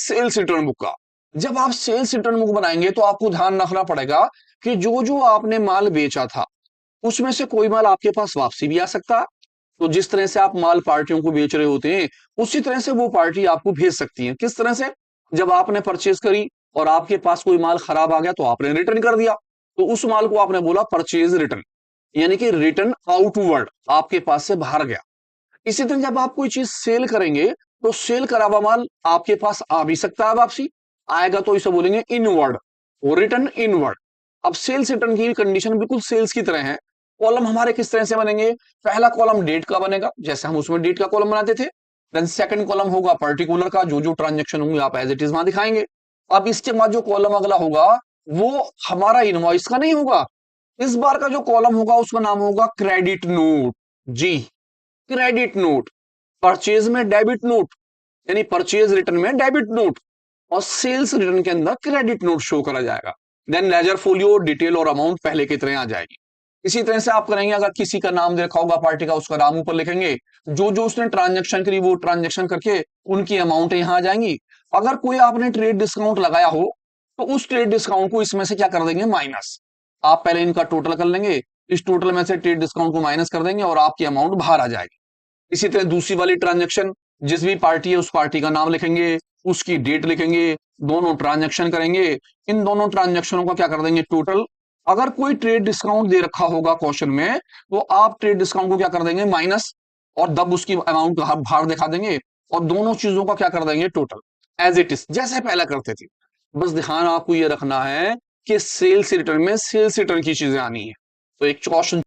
Sales return book का। जब आप सेल्स रिटर्न बुक बनाएंगे तो आपको ध्यान रखना पड़ेगा कि जो जो आपने माल बेचा था उसमें से कोई माल आपके पास वापसी भी आ सकता है। तो जिस तरह से आप माल पार्टियों को बेच रहे होते हैं उसी तरह से वो पार्टी आपको भेज सकती है। किस तरह से? जब आपने परचेज करी और आपके पास कोई माल खराब आ गया तो आपने रिटर्न कर दिया, तो उस माल को आपने बोला परचेज रिटर्न, यानी कि रिटर्न आउटवर्ड, आपके पास से बाहर गया। इसी तरह जब आप कोई चीज सेल करेंगे तो सेल करा हुआ माल आपके पास आ भी सकता है, वापसी आएगा तो इसे बोलेंगे इनवर्ड, वो रिटर्न इनवर्ड। अब सेल्स रिटर्न की कंडीशन बिल्कुल सेल्स की तरह है। कॉलम हमारे किस तरह से बनेंगे? पहला कॉलम डेट का बनेगा, जैसे हम उसमें डेट का कॉलम बनाते थे। देन सेकंड कॉलम होगा पर्टिकुलर का, जो जो ट्रांजेक्शन होंगे आप एज इट इज वहां दिखाएंगे। अब इसके बाद जो कॉलम अगला होगा वो हमारा इनवॉइस का नहीं होगा। इस बार का जो कॉलम होगा उसका नाम होगा क्रेडिट नोट। जी, क्रेडिट नोट। परचेज में डेबिट नोट, यानी परचेज रिटर्न में डेबिट नोट, और सेल्स रिटर्न के अंदर क्रेडिट नोट शो करा जाएगा। देन लेजर फोलियो, डिटेल और अमाउंट पहले की तरह आ जाएगी। इसी तरह से आप करेंगे, अगर किसी का नाम देखा होगा पार्टी का, उसका नाम ऊपर लिखेंगे, जो जो उसने ट्रांजेक्शन करी वो ट्रांजेक्शन करके उनकी अमाउंट यहां आ जाएंगी। अगर कोई आपने ट्रेड डिस्काउंट लगाया हो तो उस ट्रेड डिस्काउंट को इसमें से क्या कर देंगे? माइनस। आप पहले इनका टोटल कर लेंगे, इस टोटल में से ट्रेड डिस्काउंट को माइनस कर देंगे और आपकी अमाउंट बाहर आ जाएगी। इसी तरह दूसरी वाली ट्रांजेक्शन, जिस भी पार्टी है उस पार्टी का नाम लिखेंगे, उसकी डेट लिखेंगे, दोनों ट्रांजेक्शन करेंगे, इन दोनों ट्रांजेक्शनों का क्या कर देंगे? टोटल। अगर कोई ट्रेड डिस्काउंट दे रखा होगा क्वेश्चन में तो आप ट्रेड डिस्काउंट को क्या कर देंगे? माइनस, और दब उसकी अमाउंट बाहर दिखा देंगे, और दोनों चीजों का क्या कर देंगे? टोटल, एज इट इज, जैसे पहले करते थे। बस ध्यान आपको यह रखना है कि सेल्स रिटर्न में सेल्स रिटर्न की चीजें आनी है। तो एक क्वेश्चन